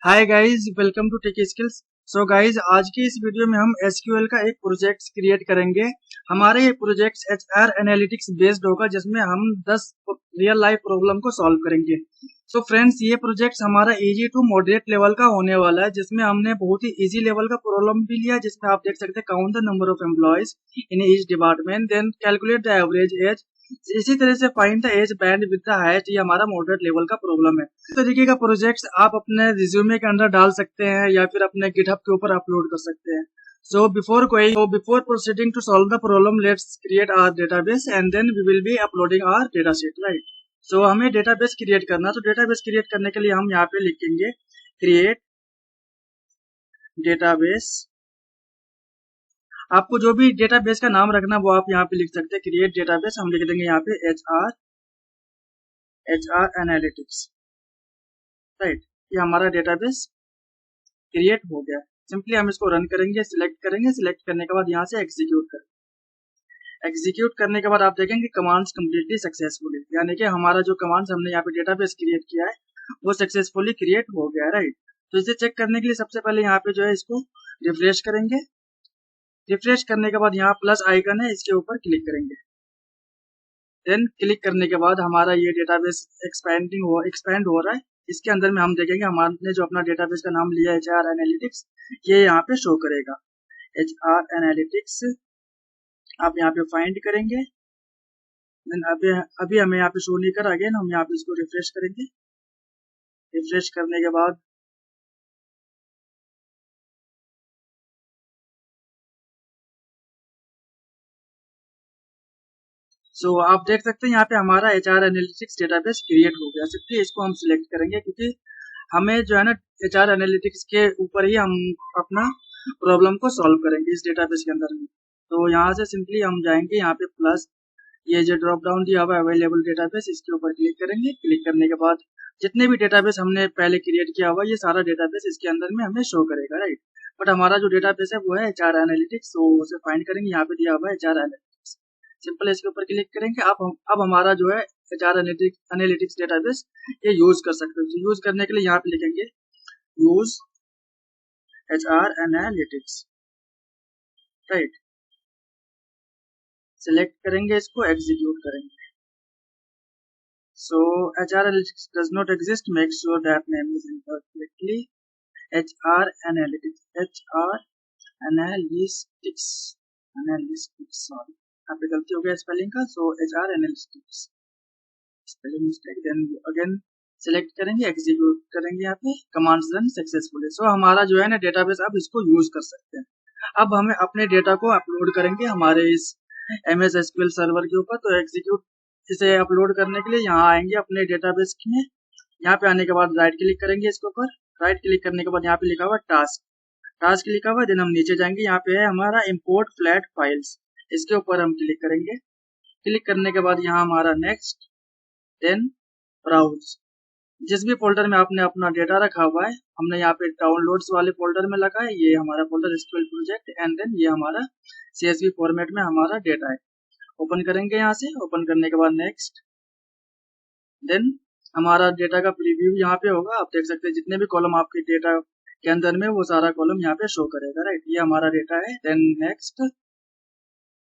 Hi guys, welcome to Tech Skills. So guys, आज की इस वीडियो में हम एसक्यूएल का एक प्रोजेक्ट क्रिएट करेंगे। हमारा ये प्रोजेक्ट एचआर एनालिटिक्स बेस्ड होगा, जिसमें हम 10 रियल लाइफ प्रॉब्लम को सॉल्व करेंगे। सो फ्रेंड्स, ये प्रोजेक्ट हमारा इजी टू मॉडरेट लेवल का होने वाला है, जिसमें हमने बहुत ही इजी लेवल का प्रॉब्लम भी लिया, जिसमें आप देख सकते हैं count the number of employees in each department, then calculate the average age. इसी तरह से find the age band with the height. ये हमारा मॉडरेट लेवल का प्रॉब्लम है। इस तरीके का प्रोजेक्ट्स आप अपने रिज्यूमे के अंदर डाल सकते हैं या फिर अपने गिटहब के ऊपर अपलोड कर सकते हैं। Before proceeding to solve the problem, let's create our database and then we will be uploading our data sheet, right. So हमें डेटाबेस क्रिएट करना है, तो डेटाबेस क्रिएट करने के लिए हम यहाँ पे लिखेंगे क्रिएट डेटाबेस। आपको जो भी डेटाबेस का नाम रखना वो आप यहाँ पे लिख सकते हैं। क्रिएट डेटाबेस हम लिख देंगे यहाँ पे एच आर एनालिटिक्स, राइट। ये हमारा डेटाबेस क्रिएट हो गया। सिंपली हम इसको रन करेंगे, सिलेक्ट करने के बाद यहाँ से एग्जीक्यूट करें। एग्जीक्यूट करने के बाद आप देखेंगे कमांड्स कंप्लीटली सक्सेसफुली, यानी कि हमारा जो कमांड्स हमने यहाँ पे डेटाबेस क्रिएट किया है वो सक्सेसफुली क्रिएट हो गया है, राइट। तो इसे चेक करने के लिए सबसे पहले यहाँ पे जो है इसको रिफ्रेश करेंगे। रिफ्रेश करने के बाद यहाँ प्लस आइकन है, इसके ऊपर क्लिक करेंगे। देन क्लिक करने के बाद हमारा ये डेटाबेस एक्सपैंड हो रहा है। इसके अंदर में हम देखेंगे हमने जो अपना डेटाबेस का नाम लिया है एचआर एनालिटिक्स, ये यहाँ पे शो करेगा एचआर एनालिटिक्स। आप यहाँ पे फाइंड करेंगे। देन अभी हमें यहाँ पे शो नहीं कर, अगेन हम यहाँ पे इसको रिफ्रेश करेंगे। रिफ्रेश करने के बाद आप देख सकते हैं यहाँ पे हमारा एचआर एनालिटिक्स डेटाबेस क्रिएट हो गया। सिंपली इसको हम सिलेक्ट करेंगे, क्योंकि हमें जो है ना एचआर एनालिटिक्स के ऊपर ही हम अपना प्रॉब्लम को सॉल्व करेंगे इस डेटाबेस के अंदर में। तो यहाँ से सिंपली हम जाएंगे यहाँ पे प्लस, ये जो ड्रॉप डाउन दिया हुआ है अवेलेबल डेटाबेस, इसके ऊपर क्लिक करेंगे। क्लिक करने के बाद जितने भी डेटाबेस हमने पहले क्रिएट किया हुआ ये सारा डेटाबेस इसके अंदर में हमें शो करेगा, राइट। बट हमारा जो डेटाबेस है वो है एचआर एनालिटिक्स, तो उसे फाइंड करेंगे। यहाँ पे दिया हुआ है एचआर एनालिटिक्स, सिंपल इसके ऊपर क्लिक करेंगे। अब हमारा जो है एचआर एनालिटिक्स डेटाबेस ये यूज कर सकते हो। यूज करने के लिए यहाँ पे लिखेंगे use HR analytics, right. Select करेंगे, इसको एग्जीक्यूट करेंगे। HR analytics does not exist. Make sure that name is entered correctly. HR analytics, HR analytics, sorry, यहाँ पे गलती हो गया स्पेलिंग का। HR analytics spelling mistake. Then again select करेंगे, एग्जीक्यूट करेंगे। यहाँ पे कमांड्स रन सक्सेसफुली। हमारा जो है ना डेटाबेस अब इसको यूज कर सकते हैं। अब हमें अपने डेटा को अपलोड करेंगे हमारे इस MS SQL सर्वर के ऊपर। तो एग्जीक्यूट इसे अपलोड करने के लिए यहाँ आएंगे अपने डेटाबेस में। यहाँ पे आने के बाद राइट क्लिक करेंगे इसके ऊपर। राइट क्लिक करने के बाद यहाँ पे लिखा हुआ टास्क लिखा हुआ है। देन हम नीचे जाएंगे, यहाँ पे है हमारा इंपोर्ट फ्लैट फाइल्स, इसके ऊपर हम क्लिक करेंगे। क्लिक करने के बाद यहाँ हमारा नेक्स्ट, देन ब्राउज। जिस भी फोल्डर में आपने अपना डेटा रखा हुआ है, हमने यहाँ पे डाउनलोड्स वाले फोल्डर में लगा है, ये हमारा folder SQL project, and then ये हमारा CSV फॉर्मेट में हमारा डेटा है। ओपन करेंगे यहाँ से। ओपन करने के बाद नेक्स्ट, देन हमारा डेटा का प्रीव्यू यहाँ पे होगा। आप देख सकते हैं जितने भी कॉलम आपके डेटा के अंदर में वो सारा कॉलम यहाँ पे शो करेगा, राइट। ये हमारा डेटा है। देन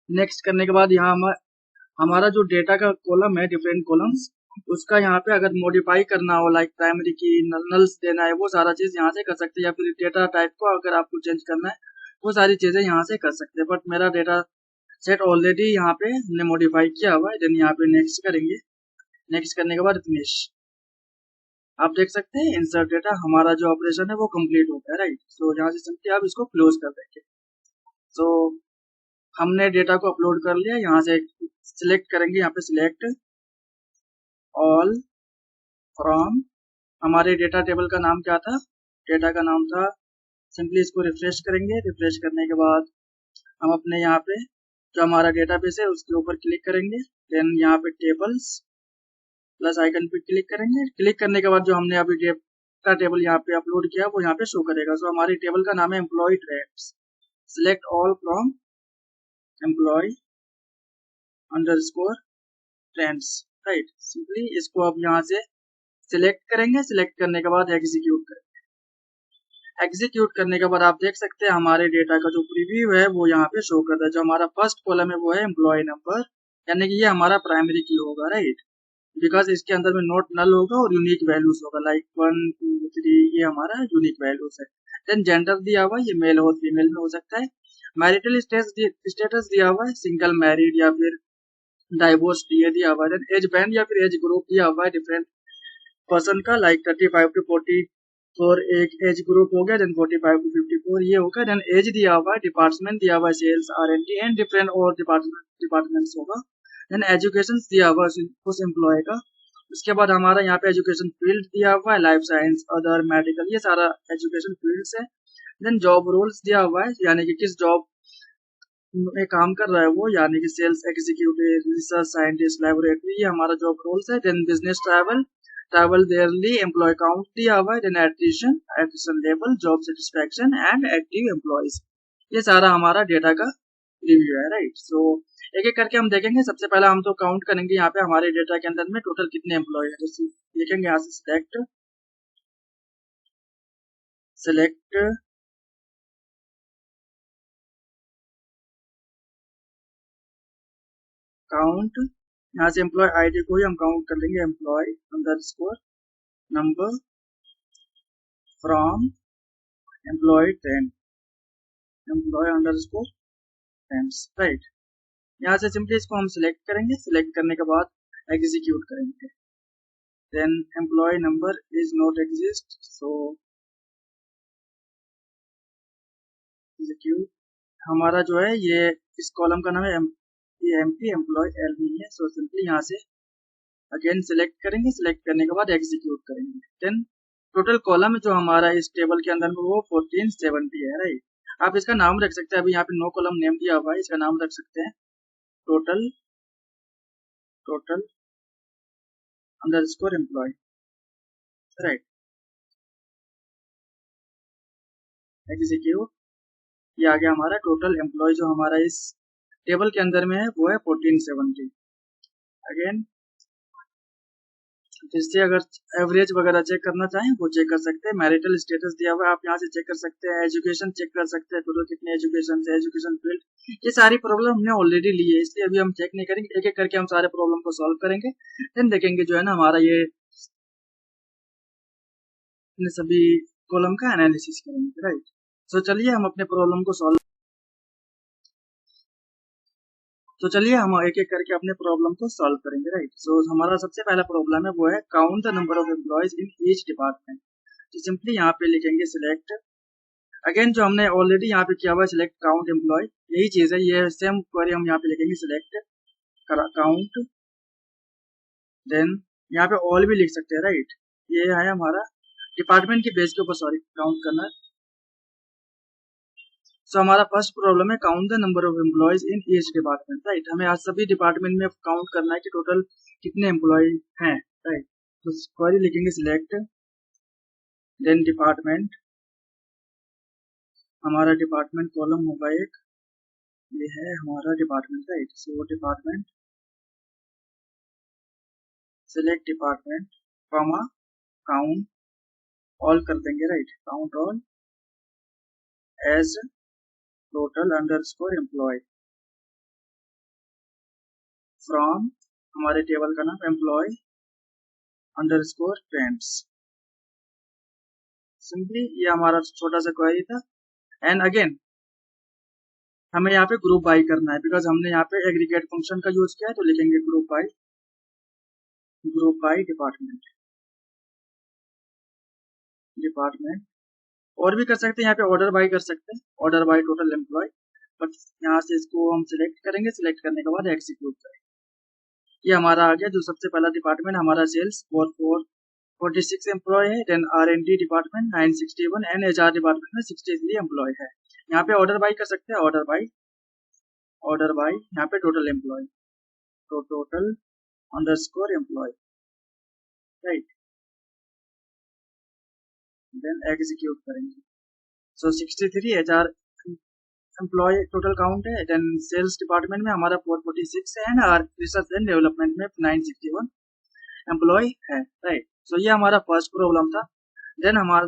नेक्स्ट करने के बाद यहाँ हमारा जो डेटा का कॉलम है, डिफरेंट कॉलम्स, उसका यहाँ पे अगर मॉडिफाई करना हो, लाइक प्राइमरी की नल्स देना है, वो सारा चीज यहाँ से कर सकते हैं। या फिर डेटा टाइप को अगर आपको चेंज करना है, वो सारी चीजें यहाँ से कर सकते हैं। बट मेरा डेटा सेट ऑलरेडी यहाँ पे हमने मॉडिफाई किया हुआ है। देन यहाँ पे नेक्स्ट करेंगे। नेक्स्ट करने के बाद फिनिश। आप देख सकते हैं इंसर्ट डेटा, हमारा जो ऑपरेशन है वो कंप्लीट होता है, राइट। यहाँ से सिंपली आप इसको क्लोज कर देंगे। हमने डेटा को अपलोड कर लिया। यहाँ से सिलेक्ट करेंगे, यहाँ पे सिलेक्ट ऑल फ्रॉम। हमारे डेटा टेबल का नाम क्या था? डेटा का नाम था, सिंपली इसको रिफ्रेश करेंगे। रिफ्रेश करने के बाद हम अपने यहाँ पे जो हमारा डेटाबेस है उसके ऊपर क्लिक करेंगे। देन यहाँ पे टेबल्स प्लस आइकन पे क्लिक करेंगे। क्लिक करने के बाद जो हमने अभी डेटा टेबल यहाँ पे अपलोड किया वो यहाँ पे शो करेगा। हमारी टेबल का नाम है employee trends. Select all from employ underscore trends, right. Simply इसको अब यहाँ से सिलेक्ट करेंगे। सिलेक्ट करने के बाद एग्जीक्यूट करेंगे। एग्जीक्यूट करने के बाद आप देख सकते हैं हमारे डेटा का जो प्रीव्यू है वो यहाँ पे शो करता है। जो हमारा फर्स्ट कॉलम है वो है एम्प्लॉय नंबर, यानी कि ये हमारा प्राइमरी की होगा, राइट, बिकॉज इसके अंदर में नोट नल होगा और यूनिक वैल्यूज होगा, लाइक 1 2 3, ये हमारा यूनिक वैल्यूज है। देन जेंडर दिया हुआ है, ये मेल और फीमेल में हो सकता है। मैरिटल स्टेटस दिया हुआ है, सिंगल मैरिड या फिर डाइवोर्स दिया हुआ है। देन एज बैंड या फिर एज ग्रुप दिया हुआ है डिफरेंट पर्सन का, लाइक 35 टू 44 एक एज ग्रुप हो गया। देन 45 टू 54 ये होगा। देन एज दिया हुआ है, डिपार्टमेंट दिया हुआ है सेल्स R&D एंड डिफरेंट और डिपार्टमेंट्स होगा। देन एजुकेशन दिया हुआ है उस एम्प्लॉय का। उसके बाद हमारा यहाँ पे एजुकेशन फील्ड दिया हुआ है, लाइफ साइंस, अदर, मेडिकल, ये सारा एजुकेशन फील्ड्स है। देन जॉब रोल्स दिया हुआ है, यानी कि किस जॉब में काम कर रहा है वो, यानी कि sales executive, research scientist, laboratory, ये हमारा जॉब रोल्स है। Then business travel rarely, employ count दिया हुआ है। Then attrition level, job satisfaction and active employees, ये सारा हमारा डेटा का रिव्यू है, राइट। सो एक एक करके हम देखेंगे। सबसे पहले हम तो काउंट करेंगे यहाँ पे हमारे डेटा के अंदर में टोटल कितने एम्प्लॉय है। जैसे देखेंगे यहाँ से सेलेक्ट काउंट, यहाँ से एम्प्लॉय आईडी को ही हम काउंट कर लेंगे, employee underscore number from employee 10, employee underscore 10, right. यहाँ से सिंपली इसको हम सिलेक्ट करेंगे। सिलेक्ट करने के बाद एग्जीक्यूट करेंगे। Then employee number is not exist, so execute. हमारा जो है ये इस कॉलम का नाम है ये एम्प्टी, एम्प्लॉय एल नहीं है। सो सिंपली यहाँ से अगेन सिलेक्ट करेंगे। सिलेक्ट करने के बाद एग्जीक्यूट करेंगे। देन टोटल कॉलम जो हमारा इस टेबल के अंदर में वो 1470 है, राइट। आप इसका नाम रख सकते हैं, अभी यहाँ पे नो कॉलम नेम दिया हुआ है, इसका नाम रख सकते हैं total underscore employee, right. Execute, ये आ गया हमारा टोटल एम्प्लॉय जो हमारा इस टेबल के अंदर में है वो है 1470। अगेन जिससे अगर एवरेज वगैरह चेक करना चाहें वो चेक कर सकते हैं। मैरिटल स्टेटस दिया हुआ है, आप यहाँ से चेक कर सकते हैं। एजुकेशन चेक कर सकते हैं, टोटल कितने एजुकेशन है, एजुकेशन फील्ड, ये सारी प्रॉब्लम हमने ऑलरेडी ली है, इसलिए अभी हम चेक नहीं करेंगे। एक एक करके हम सारे प्रॉब्लम को सॉल्व करेंगे। देन देखेंगे जो है ना हमारा ये सभी कॉलम का एनालिसिस करेंगे, राइट। सो चलिए हम अपने प्रॉब्लम को सॉल्व चलिए हम एक एक करके अपने प्रॉब्लम को सॉल्व करेंगे, राइट। सो हमारा सबसे पहला प्रॉब्लम है वो है count the number of employees in each department. तो सिंपली यहाँ पे लिखेंगे सिलेक्ट, अगेन जो हमने ऑलरेडी यहाँ पे किया हुआ है सिलेक्ट काउंट एम्प्लॉय, यही चीज है, ये सेम क्वेरी हम यहाँ पे लिखेंगे सिलेक्ट काउंट। देन यहाँ पे ऑल भी लिख सकते हैं, राइट। ये है हमारा डिपार्टमेंट की बेस के ऊपर, सॉरी, काउंट करना। सो हमारा फर्स्ट प्रॉब्लम है count the number of employees in each department, right. हमें आज सभी डिपार्टमेंट में काउंट करना है कि टोटल कितने एम्प्लॉय हैं, राइट। तो क्वेरी लिखेंगे सिलेक्ट, देन डिपार्टमेंट, हमारा डिपार्टमेंट कॉलम होगा एक, ये है हमारा department, right. So department, select department, comma count all कर देंगे, right. Count all as total underscore employ from, हमारे टेबल का नाम एम्प्लॉय अंडरस्कोर ट्रेंड्स। सिंपली ये हमारा छोटा सा क्वेरी था। एंड अगेन हमें यहाँ पे ग्रुप बाई करना है, बिकॉज हमने यहाँ पे एग्रीगेट फंक्शन का यूज किया है। तो लिखेंगे ग्रुप बाई डिपार्टमेंट, और भी कर सकते हैं, यहाँ पे ऑर्डर बाई कर सकते हैं, order by total employee. But यहाँ से इसको हम सिलेक्ट करेंगे। सिलेक्ट करने के बाद एग्जीक्यूट करेंगे। ये हमारा आ गया जो सबसे पहला डिपार्टमेंट हमारा सेल्स 46 एम्प्लॉय है। Then R&D department 961 and HR department में 63 एम्प्लॉय है। यहाँ पे ऑर्डर बाई कर सकते हैं, ऑर्डर बाई यहाँ पे टोटल एम्प्लॉय, तो total underscore employee, right. Then execute करेंगे। So 63 HR employee total count है। देन सेल्स डिपार्टमेंट में हमारा 446 है एंड रिसर्च एंड डेवलपमेंट में 961 एम्प्लॉय है, राइट। सो ये हमारा फर्स्ट प्रॉब्लम था। देन हमारा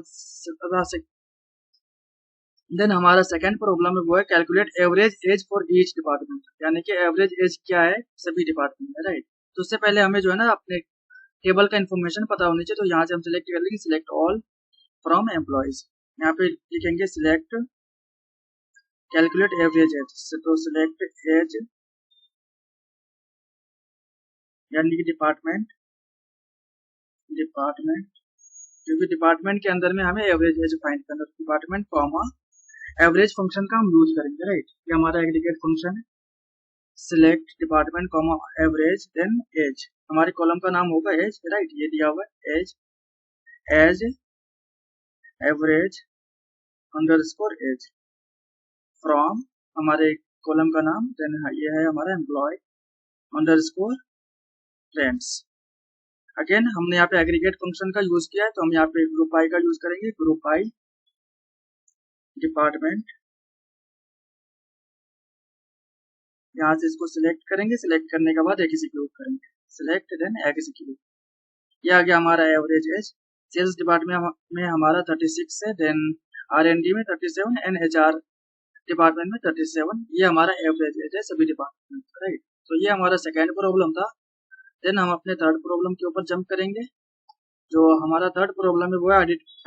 देन हमारा सेकंड प्रॉब्लम है वो है calculate average age for each department, यानी कि एवरेज एज क्या है सभी डिपार्टमेंट में, राइट। तो उससे पहले हमें जो है ना अपने टेबल का इन्फॉर्मेशन पता होनी चाहिए, तो यहाँ से हम सिलेक्ट कर लेंगे सिलेक्ट ऑल फ्रॉम एम्प्लॉयज। यहाँ पे लिखेंगे सिलेक्ट कैलकुलेट एवरेज एज, तो सिलेक्ट एज यानी कि डिपार्टमेंट क्योंकि डिपार्टमेंट के अंदर में हमें एवरेज एज फाइंड करना है, डिपार्टमेंट कॉमा एवरेज फंक्शन का हम यूज करेंगे, राइट। ये हमारा एग्रीगेट फंक्शन है, select department comma average then age, हमारे कॉलम का नाम होगा एज, राइट। ये दिया हुआ है age, as average underscore age from हमारे कॉलम का नाम, देन ये है हमारा एम्प्लॉय अंडरस्कोर ट्रेंड्स। अगेन हमने यहाँ पे एग्रीगेट फंक्शन का यूज किया है, तो हम यहाँ पे ग्रुप आई का यूज करेंगे, ग्रुप आई डिपार्टमेंट, यहाँ से इसको सिलेक्ट करेंगे, सिलेक्ट करने के बाद एग्जीक्यूट करेंगे, सिलेक्ट देन एग्जीक्यूट। ये आ गया हमारा एवरेज एज। सेल्स डिपार्टमेंट में हमारा 36 है, देन R&D में 37 एंड HR डिपार्टमेंट में 37, ये हमारा एवरेज एज है सभी डिपार्टमेंट, राइट। तो ये हमारा सेकेंड प्रॉब्लम था। देन हम अपने थर्ड प्रॉब्लम के ऊपर जंप करेंगे। जो हमारा थर्ड प्रॉब्लम है वो है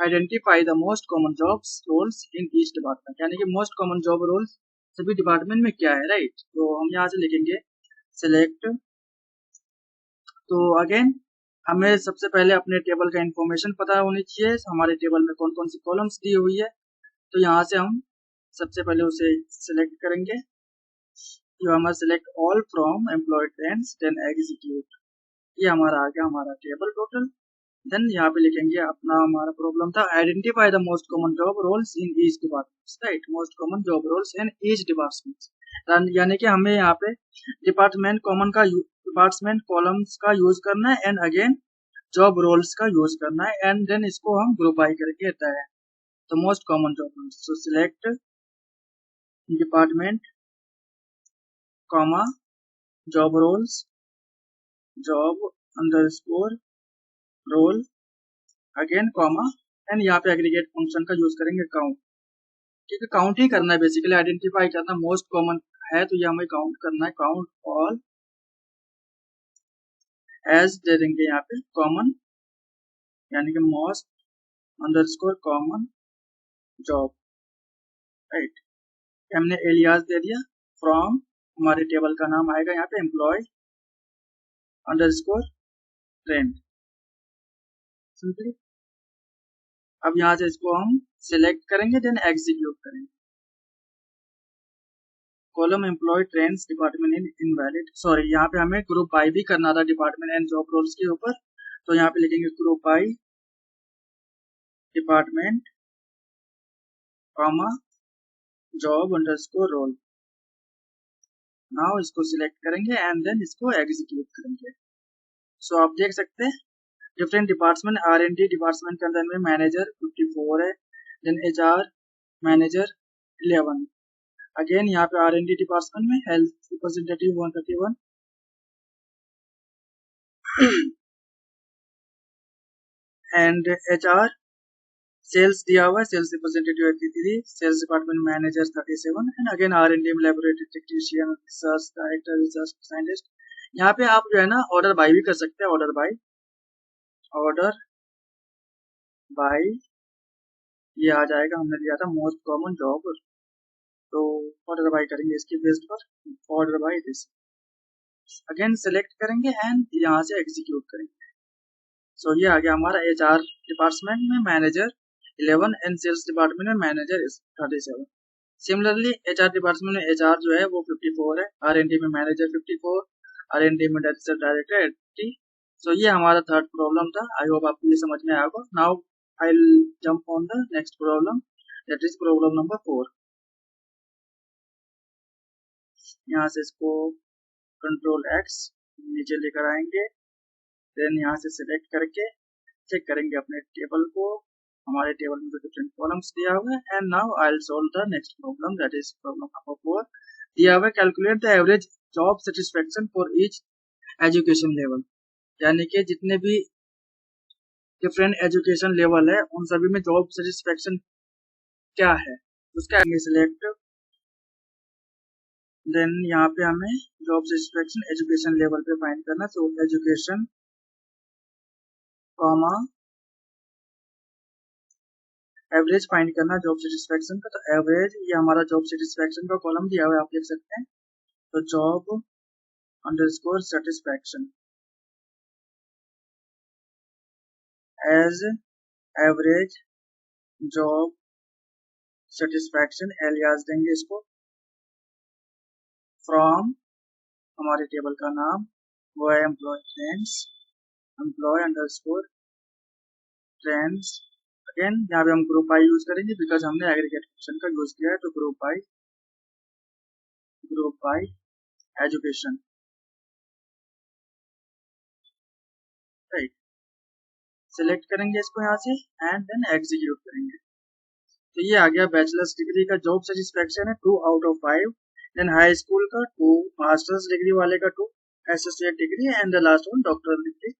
identify the most common jobs roles in each department, यानी कि मोस्ट कॉमन जॉब रोल्स सभी डिपार्टमेंट में क्या है, राइट। तो हम यहाँ से लिखेंगे सिलेक्ट। तो अगेन हमें सबसे पहले अपने टेबल का इंफॉर्मेशन पता होनी चाहिए, हमारे टेबल में कौन कौन सी कॉलम्स दी हुई है। तो यहाँ से हम सबसे पहले उसे सिलेक्ट करेंगे, जो हमारा select all from employee trends then execute. ये हमारा आ गया हमारा टेबल टोटल। देन यहाँ पे लिखेंगे अपना हमारा प्रॉब्लम था identify the most common job roles in each departments, right. Most common job roles in each departments, यानी कि हमें यहाँ पे डिपार्टमेंट कॉलम्स का यूज करना है एंड अगेन जॉब रोल्स का यूज करना है, एंड देन इसको हम ग्रुप बाय करके देता है तो most common job roles. So select department comma job roles, job underscore role again comma, and यहाँ पे एग्रीगेट फंक्शन का यूज करेंगे काउंट, क्योंकि काउंट ही करना है बेसिकली, आइडेंटिफाई करना मोस्ट कॉमन है तो ये हमें काउंट करना है, काउंट ऑल एज दे देंगे यहाँ पे कॉमन, यानी कि most underscore common job, right. हमने एलियास दे दिया फ्रॉम, हमारे टेबल का नाम आएगा यहाँ पे एम्प्लॉय अंडरस्कोर ट्रेंड, सिंपली। अब यहाँ से इसको हम सिलेक्ट करेंगे देन एग्जीक्यूट करेंगे। Column employee trends department in invalid, sorry यहाँ पे हमें ग्रुप बाय भी करना था डिपार्टमेंट एंड जॉब रोल्स के ऊपर, तो यहाँ पे लिखेंगे group by department comma job underscore role. Now इसको सिलेक्ट करेंगे एंड देन इसको एग्जीक्यूट करेंगे। सो आप देख सकते हैं डिफरेंट डिपार्टमेंट, R&D डिपार्टमेंट के अंदर में मैनेजर 54 है, देन HR मैनेजर 11, अगेन यहाँ पे R&D डिपार्टमेंट में health representative 131 and HR sales दिया हुआ है, sales representative 83, sales department manager 37 and again R&D में laboratory technician, research director, research scientist. यहाँ पे आप जो है ना ऑर्डर बाय भी कर सकते हैं, ऑर्डर बाय ये आ जाएगा, हमने लिया था मोस्ट कॉमन जॉब, तो ऑर्डर बाय करेंगे इसके बेस्ड पर, order by this, again select करेंगे एंड यहाँ से एग्जीक्यूट करेंगे। सो ये आ गया हमारा HR डिपार्टमेंट में मैनेजर 11 एंड सेल्स डिपार्टमेंट में मैनेजर 37। सिमिलरली HR डिपार्टमेंट में HR जो है वो 54 है, R&D में मैनेजर 54, R&D में डायरेक्टर 80। सो ये हमारा थर्ड प्रॉब्लम था। आई होप आपको ये समझ में आया होगा। Now I will jump on the next problem, that is problem number 4। यहाँ से इसको कंट्रोल X नीचे लेकर आएंगे, देन यहाँ से सिलेक्ट करके चेक करेंगे अपने टेबल को, हमारे टेबल में डिफरेंट कॉलम्स दिया हुआ है। And now I will solve the next problem, that is problem number 4। दिया हुआ है calculate the average job satisfaction for each education level, यानी कि जितने भी डिफरेंट एजुकेशन लेवल है उन सभी में जॉब सेटिस्फेक्शन क्या है। उसके आगे सिलेक्ट, देन यहाँ पे हमें जॉब सेटिस्फेक्शन एजुकेशन लेवल पे फाइंड करना, तो एजुकेशन कॉमा एवरेज फाइंड करना जॉब सेटिस्फेक्शन का। तो एवरेज ये हमारा जॉब सेटिस्फेक्शन का कॉलम दिया हुआ है, आप देख सकते हैं। तो job underscore satisfaction as average job satisfaction, alias देंगे इसको, फ्रॉम हमारे टेबल का नाम वो है employee trends, employee underscore trends. Again यहाँ पे हम ग्रुप बाय यूज करेंगे बिकॉज हमने एग्रीगेट फंक्शन का यूज किया है। तो group by education, right. Select करेंगे इसको यहाँ से एंड देन एग्जीक्यूट करेंगे। तो ये आ गया बैचलर्स डिग्री का जॉब सेटिस्फेक्शन है 2 out of 5, then high school का 2, मास्टर्स डिग्री वाले का 2, associate degree and the last one doctoral degree,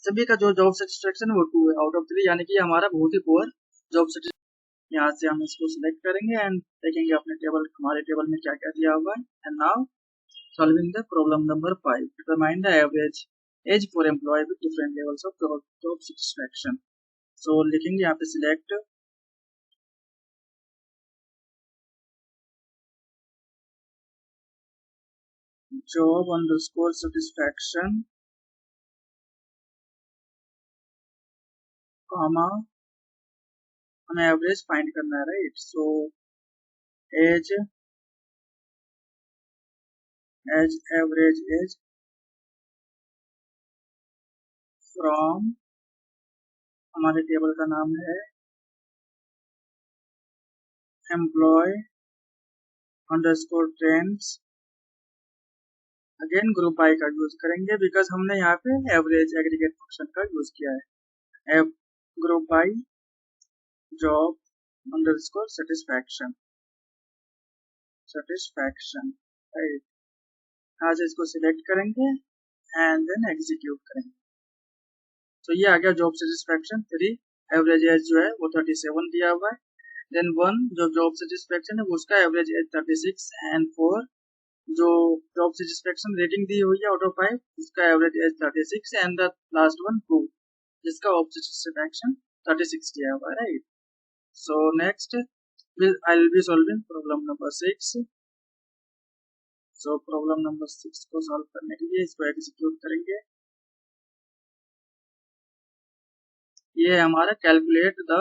सभी का जो जॉब सेटिस्फेक्शन है वो 2 है आउट ऑफ 3, यानी कि हमारा बहुत ही पुअर जॉब सेटिस्फेक्शन। यहाँ से हम इसको सिलेक्ट करेंगे एंड देखेंगे अपने टेबल, हमारे टेबल में क्या क्या दिया हुआ है। And now solving the problem number 5, determine the average age for employ with different levels of job satisfaction. So लिखेंगे यहाँ पे select job underscore satisfaction comma हमें एवरेज फाइंड करना है, right. So age average age from हमारे table का नाम है employ underscore trends, again group by का यूज करेंगे बिकॉज हमने यहाँ पे एवरेज एग्रीगेट फंक्शन का यूज किया है। Group by job underscore satisfaction right. यहाँ से इसको सिलेक्ट करेंगे एंड देन एग्जीक्यूट करेंगे। तो ये आ गया जॉब सेटिस्फेक्शन 3, एवरेज एज जो है वो 37 दिया हुआ है, देन 1 जो जॉब सेटिस्फेक्शन है उसका एवरेज एज 36, एंड 4 जो जॉब सेटिस्फेक्शन रेटिंग दी हुई है आउट ऑफ 5 उसका average age 36, and the last one 2 जिसका जॉब सेटिस्फेक्शन 36 दिया हुआ है, right. So next I will be solving problem number 6। So problem number 6 को सॉल्व करने के लिए इसको एग्जीक्यूट करेंगे। ये हमारा calculate the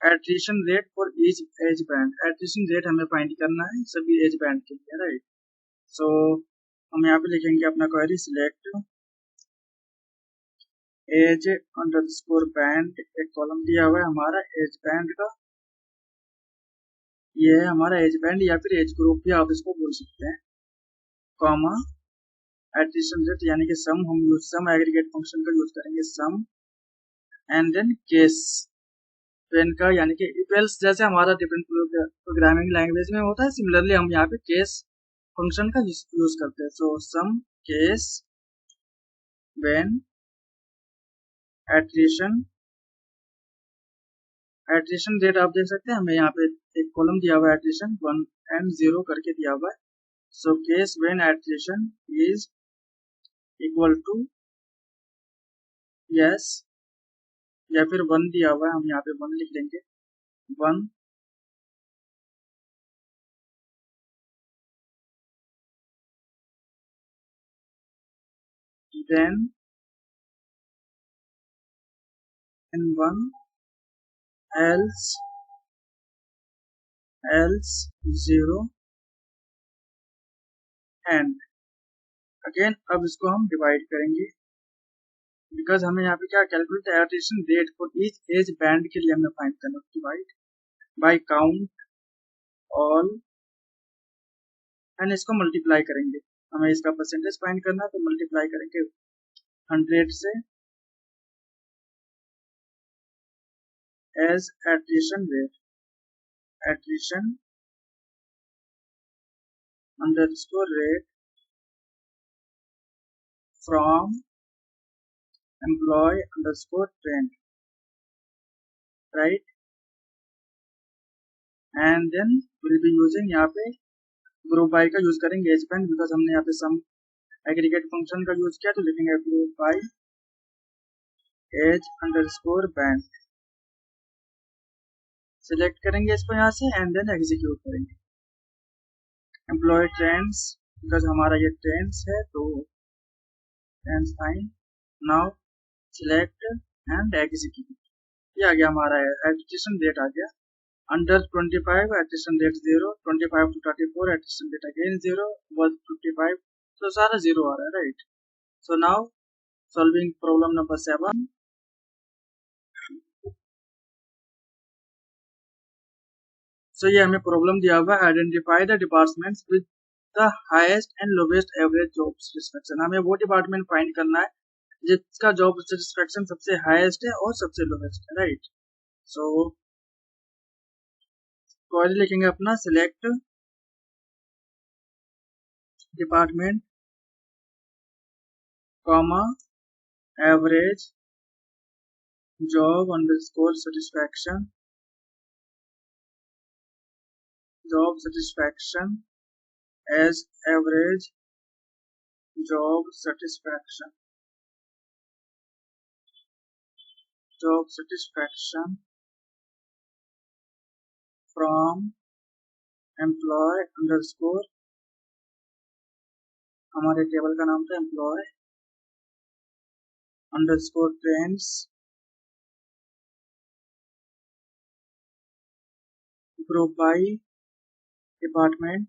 attrition rate for each as band, attrition rate हमें फाइंड करना है सभी एज बैंड के लिए, राइट। सो हम यहाँ पे लिखेंगे अपना query select age underscore band, एक कॉलम दिया हुआ है हमारा एज बैंड का, ये है हमारा एज बैंड या फिर एज ग्रुप भी आप इसको बोल सकते हैं, कॉमा एट्रिशन रेट यानी कि सम, हम सम एग्रीगेट फंक्शन का यूज करेंगे सम, एंड देन केस पेन का यानी कि इक्वल्स, जैसे हमारा डिफरेंट प्रोग्रामिंग लैंग्वेज में होता है सिमिलरली हम यहाँ पे केस फंक्शन का यूज करते हैं। So some case when attrition rate आप देख सकते हैं, हमें यहाँ पे एक कॉलम दिया हुआ है एट्रिशन 1 and 0 करके दिया हुआ है। So case when attrition is equal to yes या फिर 1 दिया हुआ है, हम यहाँ पे 1 लिख देंगे 1, then in 1 else 0 end again अब इसको हम डिवाइड करेंगे बिकॉज हमें यहाँ पे क्या calculate attrition rate for each as band के लिए हमें फाइंड करना, divide by count all and इसको मल्टीप्लाई करेंगे, हमें इसका परसेंटेज फाइंड करना है तो मल्टीप्लाई करेंगे 100 से as attrition underscore rate from employ underscore trend, right. And then will be using यहाँ पे ग्रुप बाई का यूज करेंगे एज बैंड, बिकॉज हमने यहाँ पे सम एग्रीगेट फंक्शन का यूज किया, तो लिखेंगे group by age underscore band. Select करेंगे इसको यहाँ से एंड देन एग्जीक्यूट करेंगे। एम्प्लॉय ट्रेंड्स, बिकॉज हमारा ये ट्रेंड्स है तो trends fine. Now select and execute. ये आ गया हमारा एडिशन डेट आ गया। Under 25 attrition rate 0, 25 to 34 attrition rate again 0, वर्थ 55, तो सारा 0 आ रहा है, right. So now solving problem number 7। So ये हमें प्रॉब्लम दिया हुआ है, identify the departments with the highest and lowest average job satisfaction. हमें वो डिपार्टमेंट फाइंड करना है जिसका जॉब सेटिस्फेक्शन सबसे हाईएस्ट है और सबसे लोवेस्ट है, राइट। सो क्वेरी लिखेंगे अपना, select department comma average job underscore satisfaction, job satisfaction as average job satisfaction, job satisfaction from employ underscore, हमारे टेबल का नाम था employee underscore trends, group by department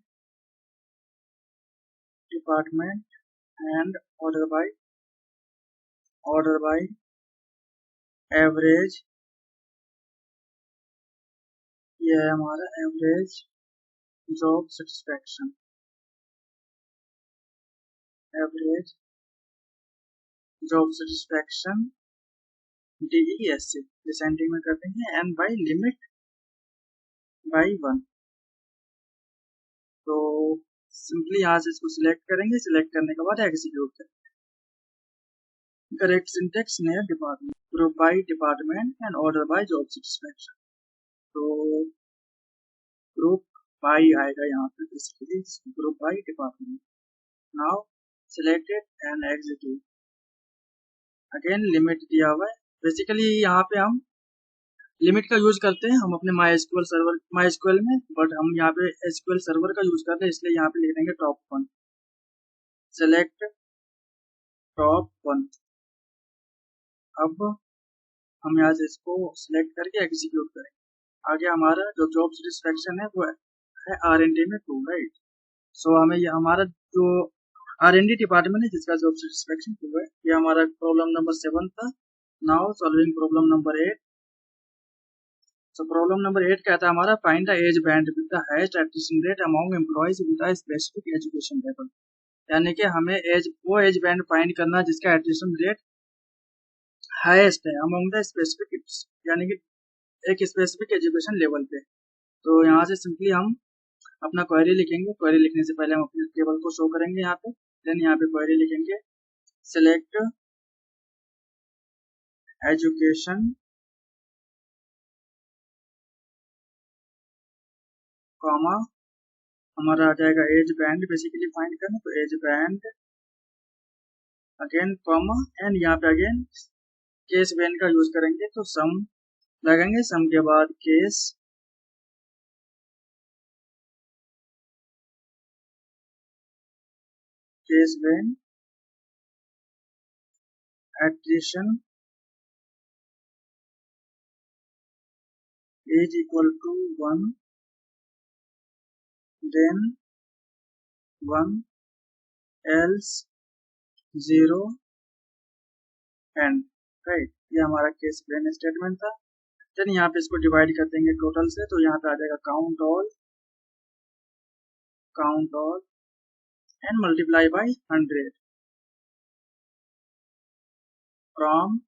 and order by average. ये है हमारा average job satisfaction, average job satisfaction DESC descending में कर देंगे एंड बाई लिमिट बाई 1। तो सिंपली यहाँ से इसको सिलेक्ट करेंगे, सिलेक्ट करने के बाद एग्जीक्यूट करेंगे। करेक्ट सिंटेक्स में department, group by department and order by job satisfaction. तो ग्रुप बाई आएगा यहाँ पे basically, group by department. Now selected and execute. Again limit दिया हुआ है, बेसिकली यहाँ पे हम लिमिट का यूज करते हैं हम अपने MySQL में, बट हम यहाँ पे SQL सर्वर का यूज करते हैं, इसलिए यहाँ पे लिख देंगे टॉप 1, सेलेक्ट टॉप 1। अब हम यहाँ से इसको सिलेक्ट करके एग्जीक्यूट करेंगे। आगे हमारा जो जॉब सेटिस्फेक्शन है वो है R&D में 2, राइट। सो हमें ये हमारा जो R&D डिपार्टमेंट है जिसका जॉब सेटिस्फेक्शन 2 है, ये हमारा प्रॉब्लम नंबर 7 था। Now solving problem number 8। So problem number 8 कहता है हमारा, find the age band with the highest attrition rate among employees with a specific education level. यानी कि हमें वो एज बैंड फाइंड करना जिसका एट्रिशन रेट हाईएस्ट है अमंग द स्पेसिफिक, यानी कि एक स्पेसिफिक एजुकेशन लेवल पे। तो यहाँ से सिंपली हम अपना क्वेरी लिखेंगे। क्वेरी लिखने से पहले हम अपने टेबल को शो करेंगे यहाँ पे, देन यहाँ पे क्वेरी लिखेंगे, सिलेक्ट एजुकेशन कॉमा, हमारा आ जाएगा एज बैंड बेसिकली फाइंड करना, तो as band again comma and यहाँ पे अगेन केस वेन का यूज करेंगे, तो सम लगेंगे, सम के बाद case when attrition is equal to 1, then 1 else 0 and, right. ये हमारा केस वेन स्टेटमेंट था। देन यहाँ पे इसको डिवाइड कर देंगे टोटल से, तो यहाँ पे आ जाएगा count all and multiply by 100 from,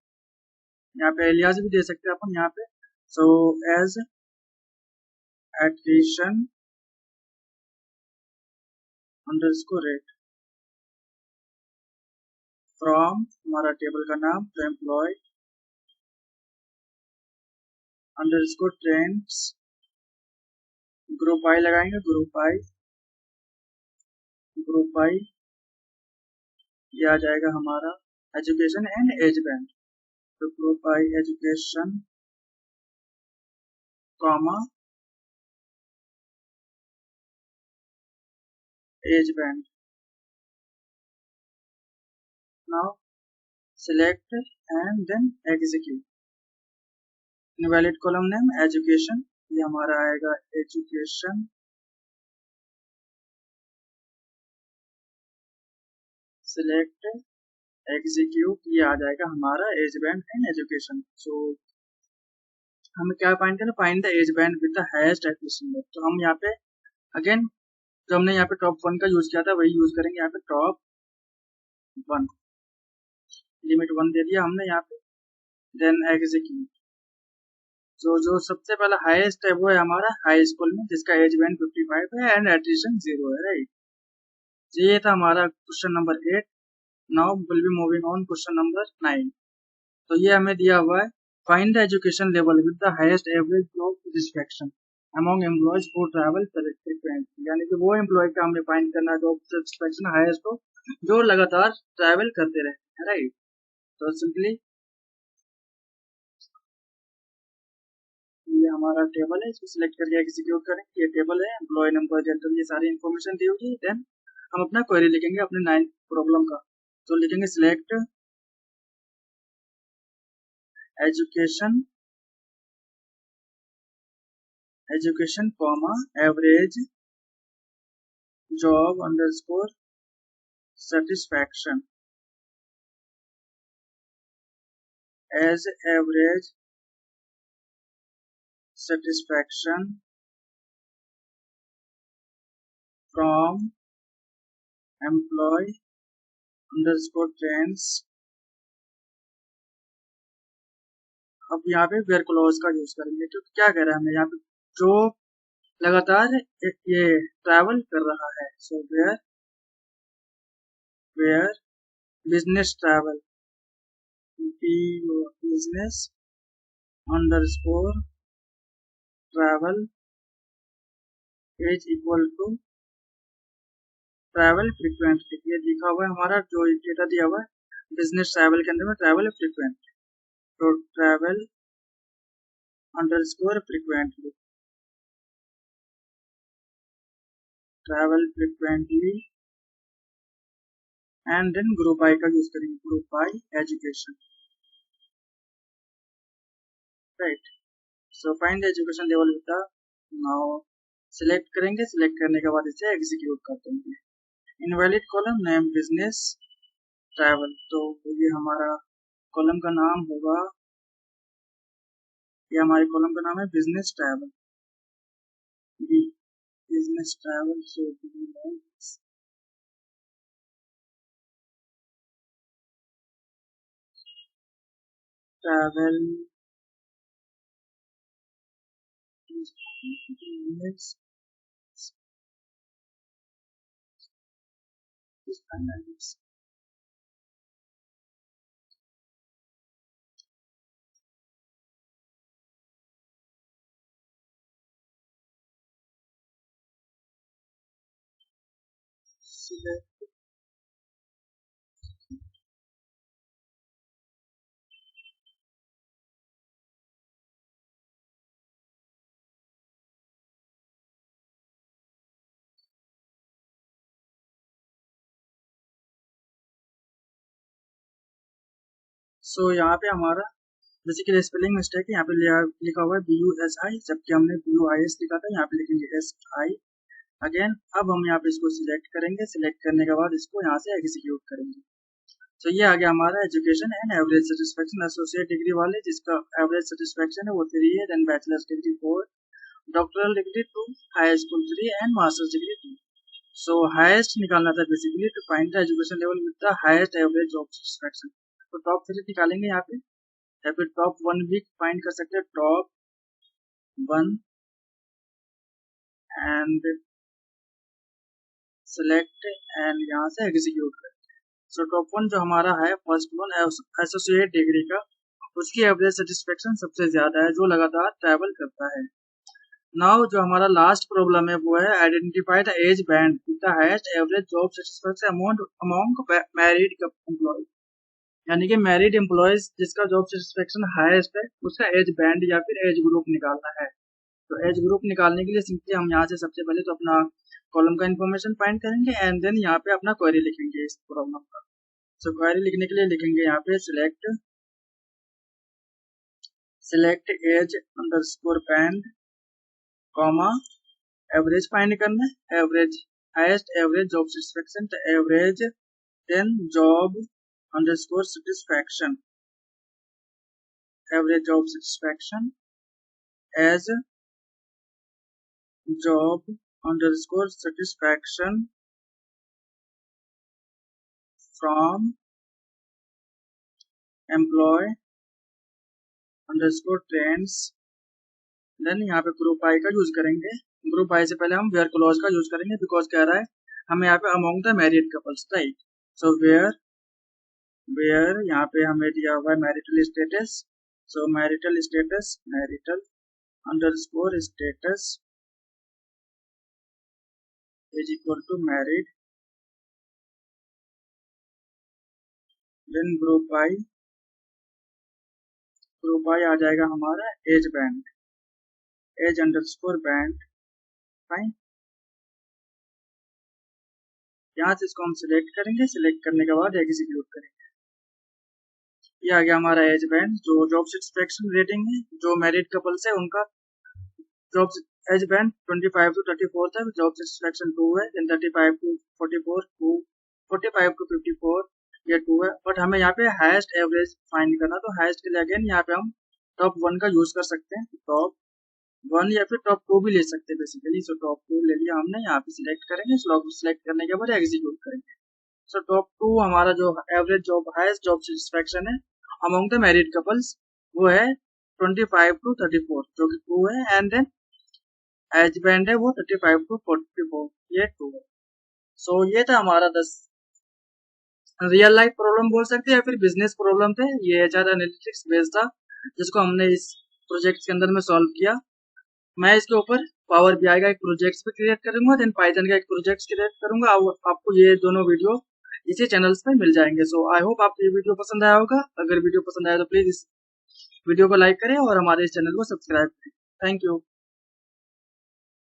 यहाँ पे एलियास भी दे सकते हैं अपन यहाँ पे, so as attrition underscore rate from, हमारा टेबल का नाम तो employee underscore trends group by लगाएंगे, ग्रुप आई ये आ जाएगा हमारा एजुकेशन एंड एज बैंड। तो group by education comma age band. Now select and then execute। Invalid column name education, ये हमारा आएगा एजुकेशन, सिलेक्ट एग्जीक्यूट, ये आ जाएगा हमारा एज बैंड एंड एजुकेशन। सो हमें क्या फाइंड करना, find the age band with the highest acquisition rate. तो हम यहाँ पे अगेन जो हमने यहाँ पे टॉप 1 का यूज किया था वही यूज करेंगे। यहाँ पे टॉप 1 लिमिट 1 दे दिया हमने यहाँ पे, देन एग्जीक्यूट। जो सबसे पहला हाईएस्ट है वो है हमारा हाई स्कूल में, जिसका एज बैंड 55 है एंड एडिशन 0 है, राइट। ये था हमारा question number 8। Now will be moving on question number 9। तो ये हमें दिया हुआ है, find the education level with the highest average job satisfaction among employees who travel frequently. यानी कि वो एम्प्लॉय का हमें फाइंड करना है जॉब सैटिस्फैक्शन हाईएस्ट हो जो लगातार ट्रैवल करते रहते हैं, राइट। तो सिंपली ये हमारा टेबल है, इसको सिलेक्ट करके एग्जीक्यूट करेंगे। ये टेबल है, एम्प्लॉय नंबर, जेंडर, ये सारी इन्फॉर्मेशन दी होगी। देन हम अपना क्वेरी लिखेंगे अपने 9 प्रॉब्लम का। तो लिखेंगे select education comma average job underscore satisfaction as average satisfaction from employee underscore trends। अब यहाँ पे वेयर क्लॉज का यूज करेंगे। तो क्या कह रहा है हमें यहाँ पे, जो लगातार ये ट्रैवल कर रहा है, so where business travel, business underscore travel is equal to travel frequently. ये लिखा हुआ है हमारा, जो डेटा दिया हुआ है बिजनेस ट्रैवल के अंदर में ट्रैवल फ्रीक्वेंटली। तो travel underscore frequently, travel frequently and then group by का यूज करेंगे, group by education, right. So find the education level with the, now select करेंगे, सिलेक्ट करने के बाद इसे एग्जीक्यूट कर देंगे। Invalid column name business travel, तो ये हमारा कॉलम का नाम होगा, ये हमारे कॉलम का नाम है बिजनेस ट्रैवल, बिजनेस ट्रैवल। सो ट्रैवल सो यहाँ पे हमारा बेसिकली स्पेलिंग मिस्टेक है, यहाँ पे लिखा हुआ है BUSI, जबकि हमने BUIS लिखा था, यहाँ पे लिखेंगे SI अगेन। अब हम यहाँ पे इसको सिलेक्ट करेंगे, सिलेक्ट करने के बाद इसको यहाँ से एग्जीक्यूट करेंगे। तो ये आ गया हमारा education and average satisfaction associate degree वाले, जिसका एवरेज सेटिस्फेक्शन है वो 3 है, then bachelors degree 4, doctoral degree 2, high school 3 and masters degree 2। So highest निकालना था basically, to find the education level with the highest average job satisfaction. तो top 3 निकालेंगे यहाँ पे, या फिर टॉप 1 भी फाइंड कर सकते हैं, टॉप 1 एंड सिलेक्ट एंड यहाँ से एग्जीक्यूट करते हैं। सो टॉप 1 जो हमारा है फर्स्ट वन एसोसिएट डिग्री का, उसकी एवरेज सेटिस्फेक्शन सबसे ज्यादा है, जो लगातार ट्रैवल करता है। नाउ जो हमारा लास्ट प्रॉब्लम है वो है identify the age band with the highest average job satisfaction among married employee, यानी कि मैरिड एम्प्लॉयज जिसका जॉब सेटिस्फैक्शन हाईएस्ट है उसका एज बैंड या फिर एज ग्रुप निकालना है। तो एज ग्रुप निकालने के लिए सिंपली हम यहाँ से सबसे पहले तो अपना कॉलम का इन्फॉर्मेशन फाइंड करेंगे एंड देन यहाँ पे अपना क्वेरी लिखेंगे इस प्रॉब्लम का। सो क्वेरी लिखने के लिए लिखेंगे यहाँ पे select age underscore band comma average find करना है, average highest average job satisfaction, तो average then job underscore satisfaction, average job satisfaction as job underscore satisfaction from employ underscore trends. Then यहाँ पे ग्रुप आई का use करेंगे। Group आई से पहले हम वेयर क्लॉज का यूज करेंगे बिकॉज कह रहा है हमें यहाँ पे among the married couples, right. So where यहाँ पे हमें दिया हुआ है marital status, so marital underscore status is equal to married. Then group by आ जाएगा हमारा age band, age underscore band, fine. यहाँ से इसको हम सिलेक्ट करेंगे, सिलेक्ट करने के बाद एग्जीक्यूट करेंगे। ये आ गया हमारा एज बैंड। जो जॉब सेटिस्फैक्शन रेटिंग है जो मैरिड कपल्स है उनका जॉब एज बैंड 25 to 34 तक, जॉब सेटिस्फैक्शन 2 है, देन 35 to 44 2, 45 to 54 ये 2 है। बट हमें यहाँ पे हाईएस्ट एवरेज फाइंड करना, तो हाईएस्ट के लिए अगेन यहाँ पे हम टॉप 1 का यूज कर सकते हैं, टॉप 1 या फिर टॉप 2 भी ले सकते हैं बेसिकली। सो टॉप 2 ले लिया हमने, यहाँ पे सिलेक्ट करेंगे, सिलेक्ट करने के बाद एग्जीक्यूट करेंगे। सो टॉप 2 हमारा जो average job highest job satisfaction है अमॉन्ग द मैरिड कपल्स वो है 25 to 34 जो कि 2 है, एंड देन एज बैंड है वो 35 to 44 ये 2 है। सो ये था हमारा 10 रियल लाइफ प्रॉब्लम बोल सकते हैं या फिर बिजनेस प्रॉब्लम थे। ये एचआर एनालिटिक्स बेस्ड था जिसको हमने इस प्रोजेक्ट के अंदर में सॉल्व किया। मैं इसके ऊपर पावर बीआई का एक प्रोजेक्ट भी क्रिएट करूंगा, देन पाइथन का एक प्रोजेक्ट क्रिएट करूंगा। आपको ये दोनों वीडियो इसी चैनल्स पे मिल जाएंगे। सो आई होप आपको ये वीडियो पसंद आया होगा। अगर वीडियो पसंद आया तो प्लीज इस वीडियो को लाइक करें और हमारे इस चैनल को सब्सक्राइब करें। Thank you.